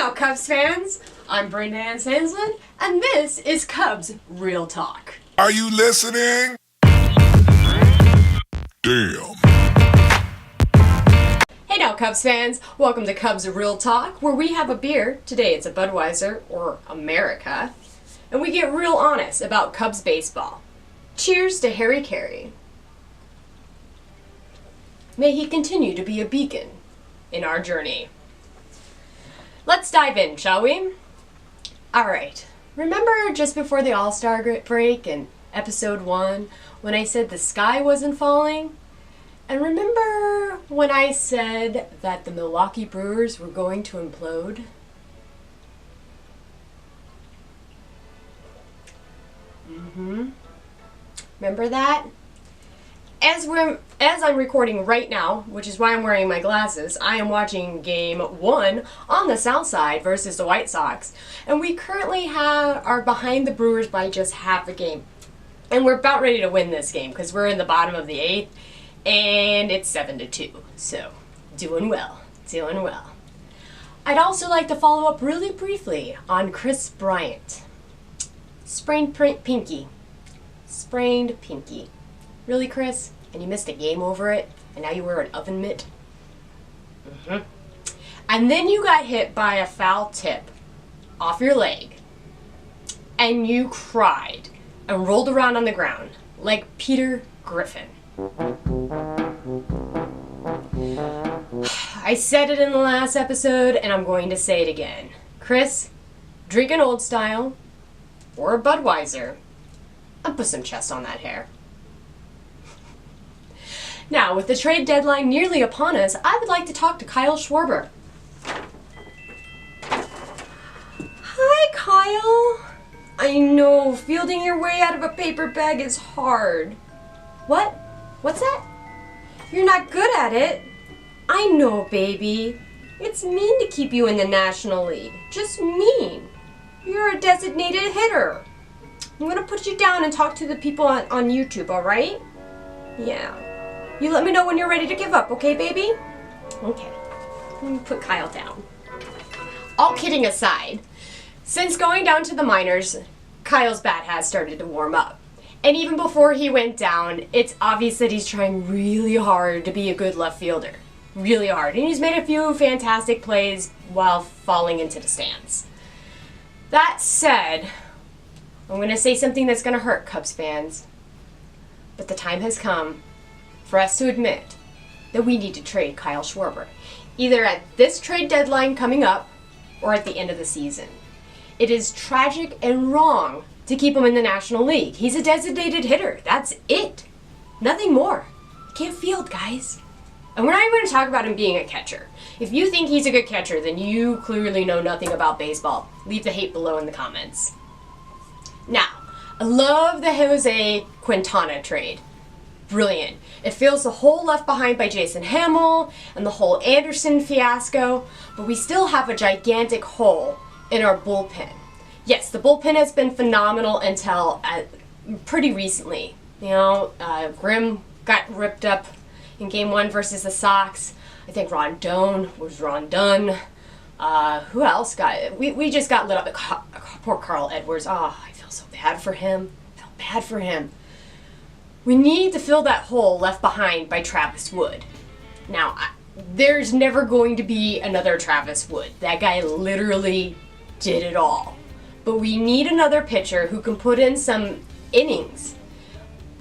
now, Cubs fans! I'm Brenda Anshanslin, and this is Cubs Real Talk. Are you listening? Damn. Hey now, Cubs fans! Welcome to Cubs Real Talk, where we have a beer. Today it's a Budweiser, or America, and we get real honest about Cubs baseball. Cheers to Harry Carey. May he continue to be a beacon in our journey. Let's dive in, shall we? Alright, remember just before the All-Star break in episode 1 when I said the sky wasn't falling? And remember when I said that the Milwaukee Brewers were going to implode? Remember that? As I'm recording right now, which is why I'm wearing my glasses, I am watching Game 1 on the South Side versus the White Sox, and we currently are behind the Brewers by just half a game. And we're about ready to win this game because we're in the bottom of the 8th, and it's 7-2. So, doing well. I'd also like to follow up really briefly on Kris Bryant. Sprained pinky. Really, Chris? And you missed a game over it? And now you wear an oven mitt? And then you got hit by a foul tip off your leg. And you cried and rolled around on the ground like Peter Griffin. I said it in the last episode, and I'm going to say it again. Chris, drink an Old Style or a Budweiser and put some chest on that hair. Now, with the trade deadline nearly upon us, I would like to talk to Kyle Schwarber. Hi, Kyle. I know, fielding your way out of a paper bag is hard. What? What's that? You're not good at it. I know, baby. It's mean to keep you in the National League. Just mean. You're a designated hitter. I'm gonna put you down and talk to the people on YouTube, alright? Yeah. You let me know when you're ready to give up, okay, baby? Okay. Let me put Kyle down. All kidding aside, since going down to the minors, Kyle's bat has started to warm up. And even before he went down, it's obvious that he's trying really hard to be a good left fielder. Really hard. And he's made a few fantastic plays while falling into the stands. That said, I'm going to say something that's going to hurt Cubs fans. But the time has come for us to admit that we need to trade Kyle Schwarber, either at this trade deadline coming up or at the end of the season. It is tragic and wrong to keep him in the National League. He's a designated hitter. That's it. Nothing more. He can't field, guys. And we're not even going to talk about him being a catcher. If you think he's a good catcher, then you clearly know nothing about baseball. Leave the hate below in the comments. Now, I love the Jose Quintana trade. Brilliant. It fills the hole left behind by Jason Hamill and the whole Anderson fiasco, but we still have a gigantic hole in our bullpen. Yes, the bullpen has been phenomenal until pretty recently. You know, Grimm got ripped up in Game 1 versus the Sox. I think Rondon. Who else got it? We just got lit up. Poor Carl Edwards. Oh, I feel so bad for him. We need to fill that hole left behind by Travis Wood. Now, there's never going to be another Travis Wood. That guy literally did it all. But we need another pitcher who can put in some innings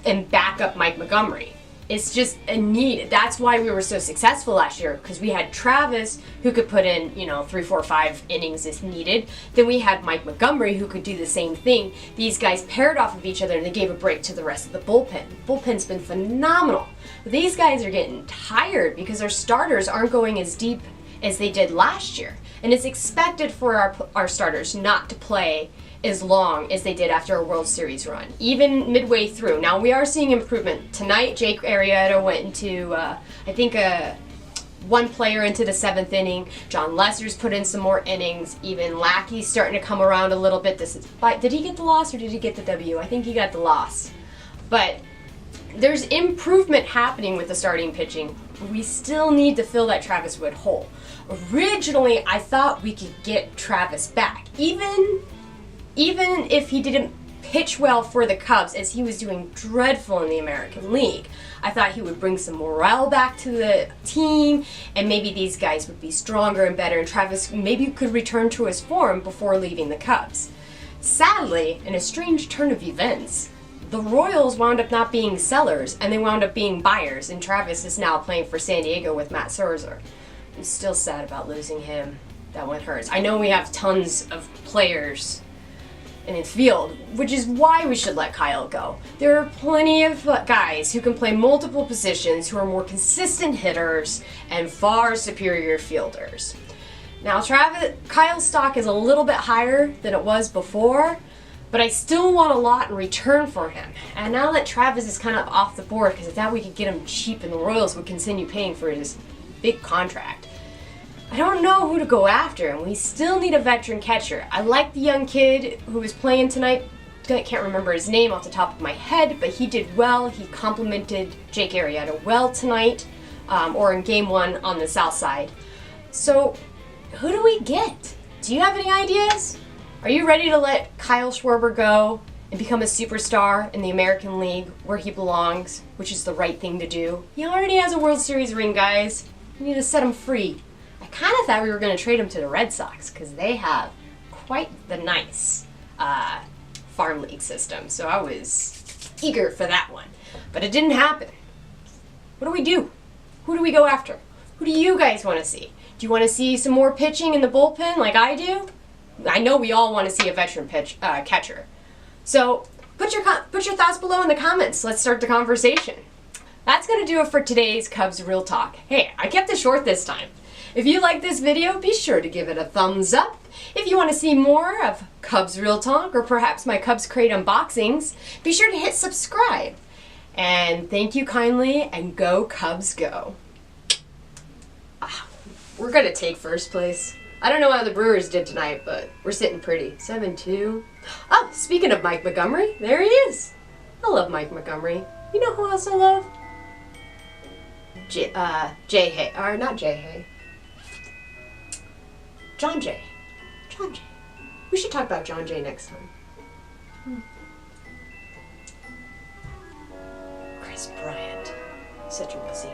and back up Mike Montgomery. It's just a need. That's why we were so successful last year, because we had Travis who could put in, 3, 4, 5 innings if needed. Then we had Mike Montgomery who could do the same thing. These guys paired off of each other and they gave a break to the rest of the bullpen. The bullpen's been phenomenal. But these guys are getting tired because our starters aren't going as deep as they did last year. And it's expected for our starters not to play as long as they did after a World Series run, even midway through. Now, we are seeing improvement. Tonight, Jake Arrieta went into, one player into the 7th inning. John Lester's put in some more innings. Even Lackey's starting to come around a little bit. Did he get the loss or did he get the W? I think he got the loss. But there's improvement happening with the starting pitching. We still need to fill that Travis Wood hole. Originally, I thought we could get Travis back, even if he didn't pitch well for the Cubs, as he was doing dreadful in the American League. I thought he would bring some morale back to the team, and maybe these guys would be stronger and better, and Travis maybe could return to his form before leaving the Cubs. Sadly, in a strange turn of events, the Royals wound up not being sellers, and they wound up being buyers, and Travis is now playing for San Diego with Matt Scherzer. I'm still sad about losing him. That one hurts. I know we have tons of players in the field, which is why we should let Kyle go. There are plenty of guys who can play multiple positions, who are more consistent hitters and far superior fielders. Now, Kyle's stock is a little bit higher than it was before, but I still want a lot in return for him. And now that Travis is kind of off the board, because I thought we could get him cheap and the Royals would continue paying for his big contract, I don't know who to go after, and we still need a veteran catcher. I like the young kid who was playing tonight. I can't remember his name off the top of my head, but he did well. He complimented Jake Arrieta well tonight, or in game one on the south side. So, who do we get? Do you have any ideas? Are you ready to let Kyle Schwarber go and become a superstar in the American League where he belongs, which is the right thing to do? He already has a World Series ring, guys. We need to set him free. I kind of thought we were going to trade him to the Red Sox because they have quite the nice farm league system. So I was eager for that one. But it didn't happen. What do we do? Who do we go after? Who do you guys want to see? Do you want to see some more pitching in the bullpen like I do? I know we all want to see a veteran catcher. So put your thoughts below in the comments. Let's start the conversation. That's going to do it for today's Cubs Real Talk. Hey, I kept it short this time. If you like this video, be sure to give it a thumbs up. If you want to see more of Cubs Real Talk, or perhaps my Cubs Crate unboxings, be sure to hit subscribe. And thank you kindly, and go Cubs go. We're going to take first place. I don't know how the Brewers did tonight, but we're sitting pretty. 7-2. Oh, speaking of Mike Montgomery, there he is. I love Mike Montgomery. You know who else I love? Jay Hay. Or not Jay Hay. John Jay. John Jay. We should talk about John Jay next time. Kris Bryant. Such a pussy.